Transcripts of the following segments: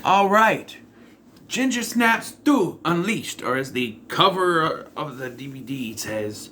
All right. Ginger Snaps 2 Unleashed, or as the cover of the DVD says,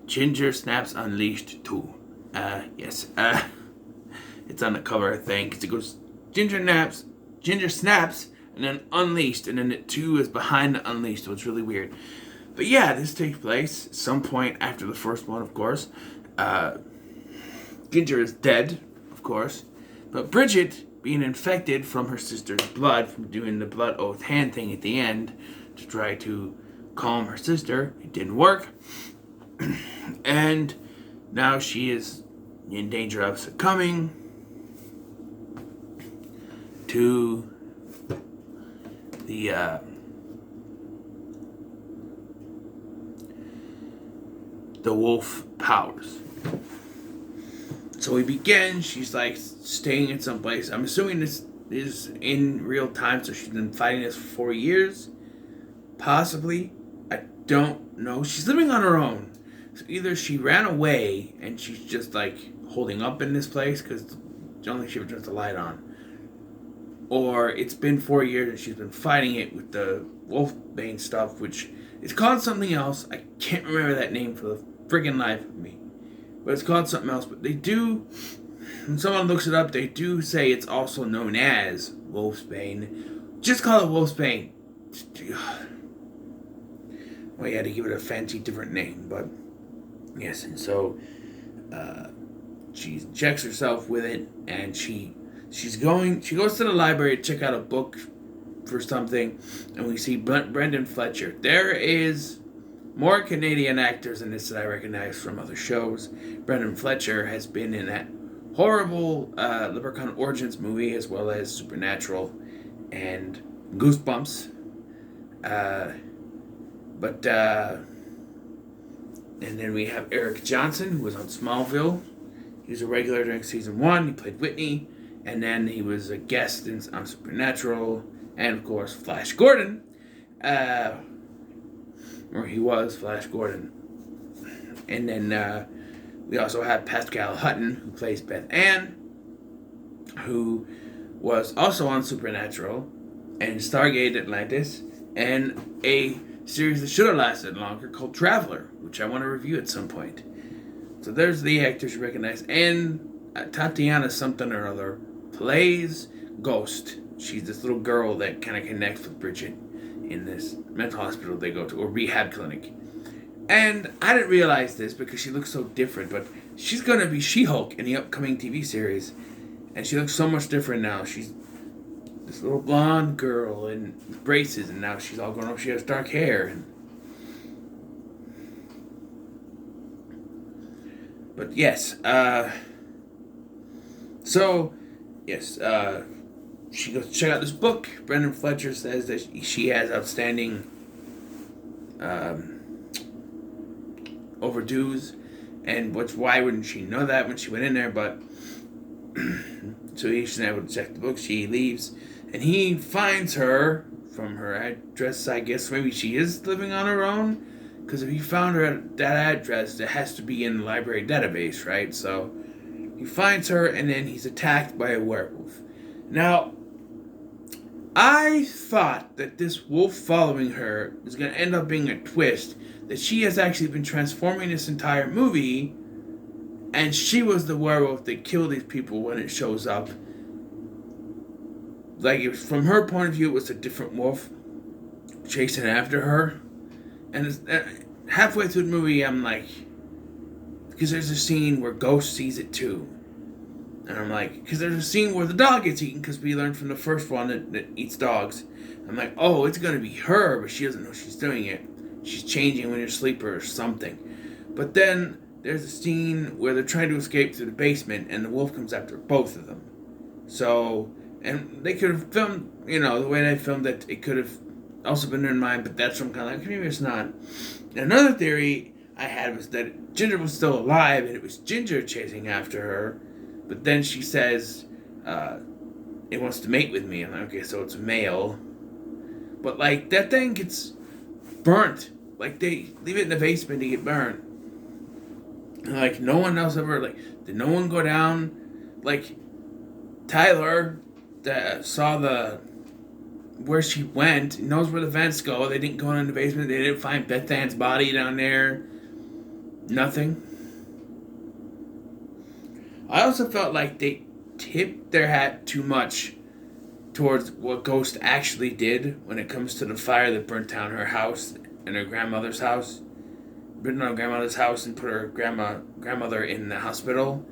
Ginger Snaps Unleashed 2. Yes. It's on the cover, I think. It goes Ginger Snaps, and then Unleashed, and then the 2 is behind the Unleashed, so it's really weird. But yeah, this takes place some point after the first one, of course. Ginger is dead, of course. But Bridget, being infected from her sister's blood, from doing the blood oath hand thing at the end to try to calm her sister, it didn't work. And now she is in danger of succumbing to the wolf powers. So we begin. She's like staying in some place. I'm assuming this is in real time, so she's been fighting this for 4 years. Possibly. I don't know. She's living on her own. So either she ran away and she's just like holding up in this place because the only she turns the light on. Or it's been 4 years and she's been fighting it with the Wolfbane stuff, which is called something else. I can't remember that name for the friggin' life of me. But it's called something else. But they do, when someone looks it up, they do say it's also known as Wolfsbane. Just call it Wolfsbane. Well, you had to give it a fancy different name. But, yes, and so she checks herself with it, and she goes to the library to check out a book for something, and we see Brendan Fletcher. There is more Canadian actors in this that I recognize from other shows. Brendan Fletcher has been in that horrible Leprechaun Origins movie, as well as Supernatural and Goosebumps. And then we have Eric Johnson, who was on Smallville. He was a regular during season 1. He played Whitney. And then he was a guest on Supernatural. And, of course, Flash Gordon. Or he was Flash Gordon. And then we also have Pascal Hutton, who plays Beth Ann, who was also on Supernatural and Stargate Atlantis, and a series that should have lasted longer called Traveler, which I want to review at some point. So there's the actors you recognize. And Tatiana something or other plays Ghost. She's this little girl that kind of connects with Bridget in this mental hospital they go to, or rehab clinic. And I didn't realize this because she looks so different, but she's going to be She-Hulk in the upcoming TV series. And she looks so much different now. She's this little blonde girl in braces, and now she's all grown up. She has dark hair. But yes, she goes to check out this book. Brendan Fletcher says that she has outstanding overdues, and why wouldn't she know that when she went in there? But so she's able to check the book. She leaves, and he finds her from her address. I guess maybe she is living on her own, because if he found her at that address, it has to be in the library database, right? So he finds her, and then he's attacked by a werewolf. Now, I thought that this wolf following her was going to end up being a twist, that she has actually been transforming this entire movie, and she was the werewolf that killed these people when it shows up. Like, from her point of view, it was a different wolf chasing after her. And halfway through the movie, I'm like, because there's a scene where Ghost sees it too. And I'm like, because there's a scene where the dog gets eaten, because we learned from the first one that eats dogs. I'm like, oh, it's going to be her, but she doesn't know she's doing it. She's changing when you're asleep or something. But then there's a scene where they're trying to escape through the basement, and the wolf comes after both of them. So, and they could have filmed, the way they filmed it, it could have also been in mind, but that's what I'm kind of like, maybe it's not. And another theory I had was that Ginger was still alive, and it was Ginger chasing after her. But then she says, it wants to mate with me. I'm like, okay, so it's a male. But, like, that thing gets burnt. Like, they leave it in the basement to get burnt. And, like, no one else ever, like, did no one go down? Like, Tyler saw where she went, knows where the vents go. They didn't go in the basement. They didn't find Beth Ann's body down there. Nothing. I also felt like they tipped their hat too much towards what Ghost actually did when it comes to the fire that burnt down her house and her grandmother's house. Burnt down her grandmother's house and put her grandmother in the hospital.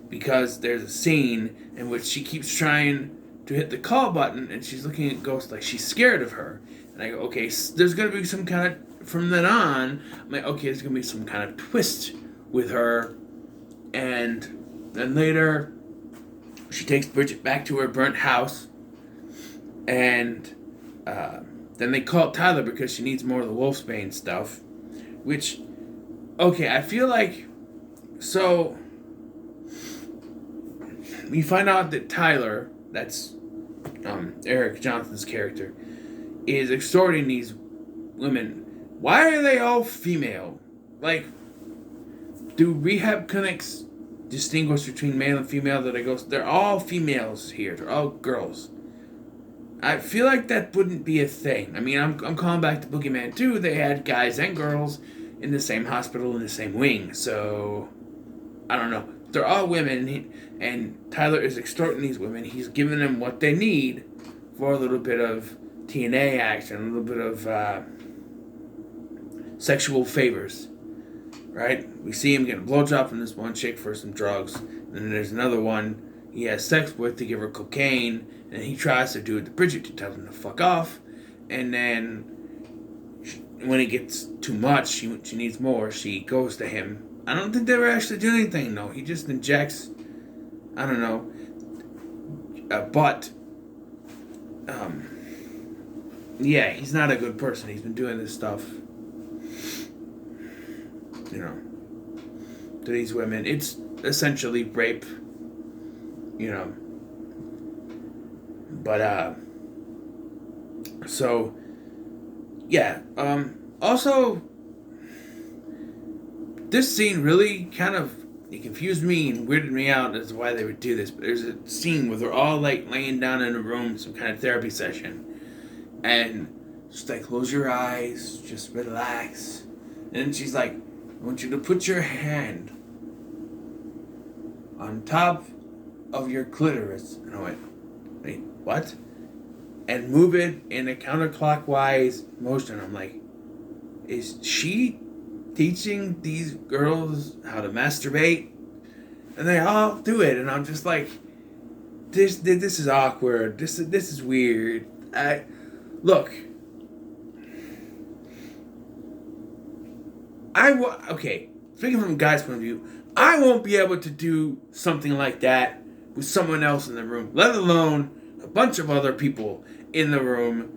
Because there's a scene in which she keeps trying to hit the call button and she's looking at Ghost like she's scared of her. And I go, okay, there's going to be some kind of, from then on, I'm like, okay, there's going to be some kind of twist with her. And then later, she takes Bridget back to her burnt house. And then they call Tyler because she needs more of the Wolfsbane stuff. Which, okay, I feel like, so we find out that Tyler, that's Eric Johnson's character, is extorting these women. Why are they all female? Like, do rehab clinics distinguish between male and female? They're all females here. They're all girls. I feel like that wouldn't be a thing. I mean, I'm calling back to Boogeyman 2. They had guys and girls in the same hospital in the same wing. So, I don't know. They're all women, and Tyler is extorting these women. He's giving them what they need for a little bit of TNA action, a little bit of sexual favors, right? We see him get a blowjob from this one chick for some drugs, and then there's another one he has sex with to give her cocaine, and he tries to do it to Bridget to tell him to fuck off, and then when it gets too much, she needs more, she goes to him. I don't think they ever actually do anything, though. He just injects, I don't know, but, yeah, he's not a good person. He's been doing this stuff, you know, to these women. It's essentially rape, you know, but, so, yeah, also, this scene really kind of, it confused me and weirded me out as to why they would do this. But there's a scene where they're all like laying down in a room, some kind of therapy session. And she's like, close your eyes, just relax. And then she's like, I want you to put your hand on top of your clitoris. And I wait, what? And move it in a counterclockwise motion. I'm like, is she teaching these girls how to masturbate? And they all do it, and I'm just like, this is awkward. This is weird. Look, okay, speaking from a guy's point of view, I won't be able to do something like that with someone else in the room, let alone a bunch of other people in the room.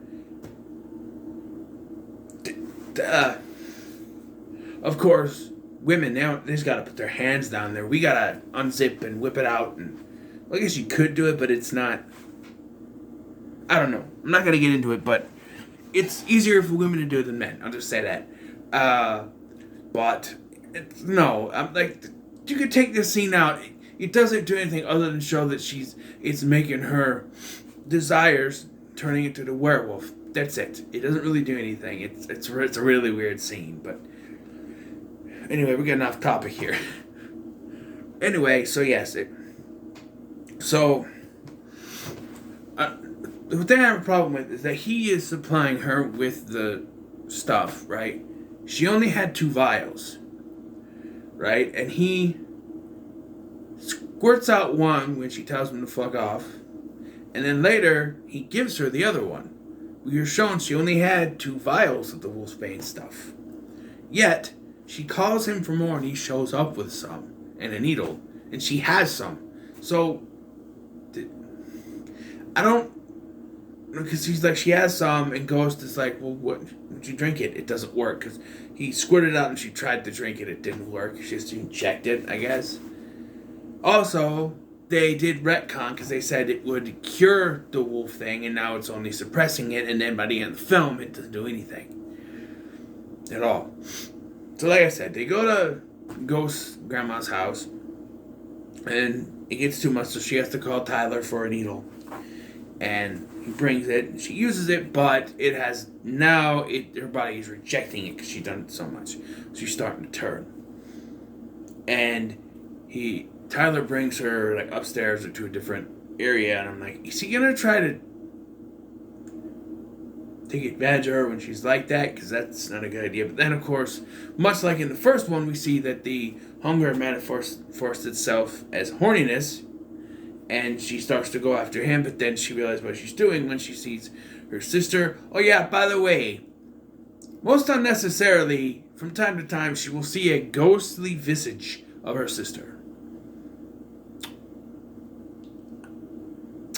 Of course, women, they just gotta put their hands down there. We gotta unzip and whip it out. And well, I guess you could do it, but it's not. I don't know. I'm not gonna get into it, but it's easier for women to do it than men. I'll just say that. But no, I'm like, you could take this scene out. It doesn't do anything other than show that it's making her desires turning into the werewolf. That's it. It doesn't really do anything. It's a really weird scene, but. Anyway, we're getting off topic here. Anyway, so yes, the thing I have a problem with is that he is supplying her with the stuff, right? She only had 2 vials, right? And he squirts out one when she tells him to fuck off, and then later he gives her the other one. We were shown she only had 2 vials of the Wolfsbane stuff. Yet she calls him for more, and he shows up with some and a needle, and she has some. So I don't, because he's like, she has some, and Ghost is like, well, what? Would you drink it? It doesn't work, because he squirted it out and she tried to drink it. It didn't work. She just injected it, I guess. Also, they did retcon because they said it would cure the wolf thing, and now it's only suppressing it, and then by the end of the film, it doesn't do anything at all. So like I said, they go to Ghost's grandma's house, and it gets too much, so she has to call Tyler for a needle. and he brings it, and she uses it, but her body is rejecting it because she's done it so much. So she's starting to turn. And Tyler brings her like upstairs or to a different area, and I'm like, is he gonna try to take advantage of her when she's like that? Because that's not a good idea. But then, of course, much like in the first one, we see that the hunger manifests itself as horniness, and she starts to go after him, but then she realizes what she's doing when she sees her sister. Oh yeah, by the way, most unnecessarily, from time to time, she will see a ghostly visage of her sister.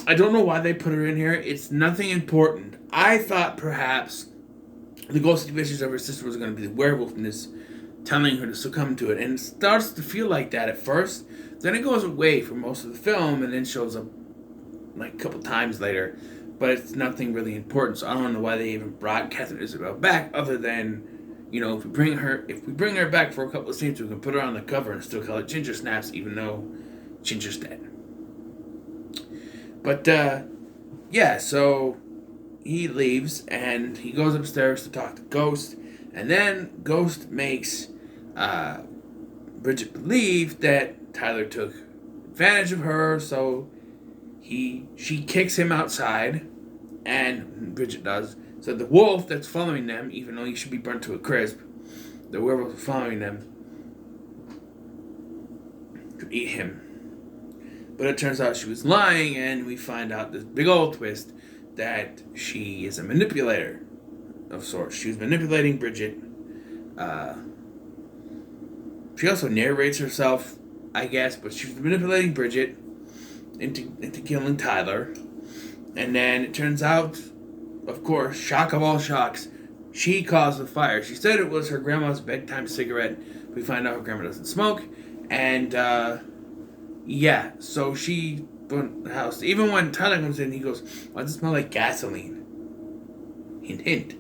I don't know why they put her in here. It's nothing important. I thought perhaps the ghostly visage of her sister was going to be the werewolfness telling her to succumb to it. And it starts to feel like that at first. Then it goes away for most of the film and then shows up like a couple times later. But it's nothing really important. So I don't know why they even brought Catherine Isabel back, other than, if we bring her back for a couple of scenes, we can put her on the cover and still call it Ginger Snaps, even though Ginger's dead. But yeah, so he leaves and he goes upstairs to talk to Ghost, and then Ghost makes Bridget believe that Tyler took advantage of her, so she kicks him outside, and Bridget does. So the wolf that's following them, even though he should be burnt to a crisp, the werewolf following them could eat him. But it turns out she was lying, and we find out this big old twist that she is a manipulator of sorts. She was manipulating Bridget. She also narrates herself, I guess, but she was manipulating Bridget into killing Tyler. And then it turns out, of course, shock of all shocks, she caused the fire. She said it was her grandma's bedtime cigarette. We find out her grandma doesn't smoke. And, yeah, so she burnt the house. Even when Tyler comes in, he goes, why does it smell like gasoline? Hint, hint.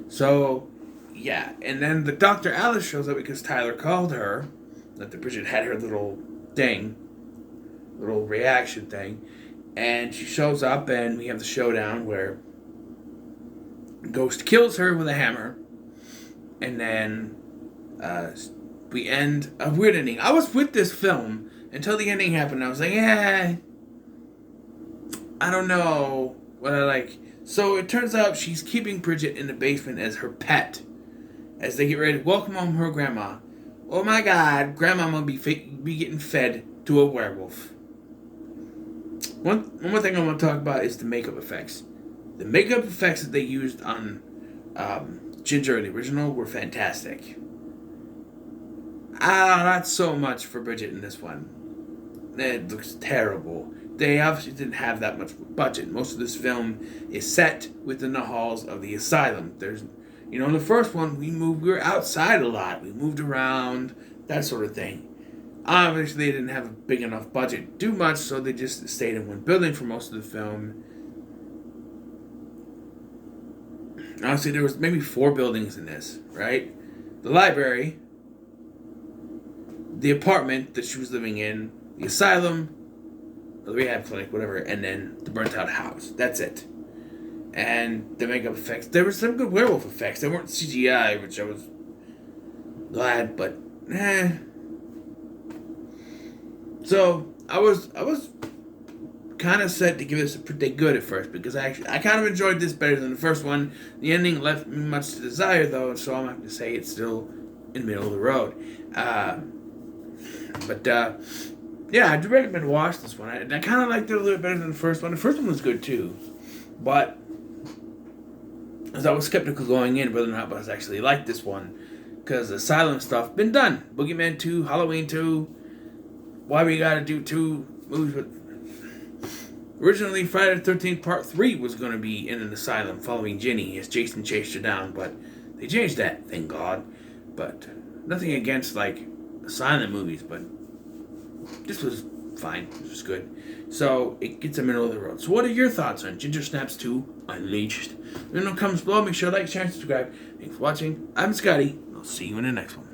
So, yeah. And then the Dr. Alice shows up because Tyler called her. That the Bridget had her little reaction thing. And she shows up, and we have the showdown where Ghost kills her with a hammer. And then we end a weird ending. I was with this film until the ending happened. I was like, I don't know what I like. So it turns out she's keeping Bridget in the basement as her pet, as they get ready to welcome home her grandma. Oh my God, Grandma will be getting fed to a werewolf. One more thing I want to talk about is the makeup effects. The makeup effects that they used on Ginger in the original were fantastic. Not so much for Bridget in this one. It looks terrible. They obviously didn't have that much budget. Most of this film is set within the halls of the asylum. There's, in the first one, we were outside a lot. We moved around, that sort of thing. Obviously, they didn't have a big enough budget to do much, so they just stayed in one building for most of the film. Honestly, there was maybe 4 buildings in this, right? The library, the apartment that she was living in, the asylum, the rehab clinic, whatever, and then the burnt out house. That's it. And the makeup effects, there were some good werewolf effects. They weren't CGI, which I was glad, but So I was kind of set to give this a pretty good at first, because I kind of enjoyed this better than the first one. The ending left me much to desire, though, so I'm not going to say it's still in the middle of the road. Yeah, I do recommend watch this one. I kind of liked it a little bit better than the first one. The first one was good too, but as I was skeptical going in whether or not I was actually like this one, because the Asylum stuff been done. Boogeyman 2, Halloween 2. Why we gotta do 2 movies with... Originally, Friday the 13th Part 3 was going to be in an asylum following Ginny as Jason chased her down, but they changed that, thank God. But nothing against, asylum movies, but this was fine. This was good. So, it gets a middle of the road. So, what are your thoughts on Ginger Snaps 2 Unleashed? Let me know in the comments below. Make sure to like, share, and subscribe. Thanks for watching. I'm Scotty. I'll see you in the next one.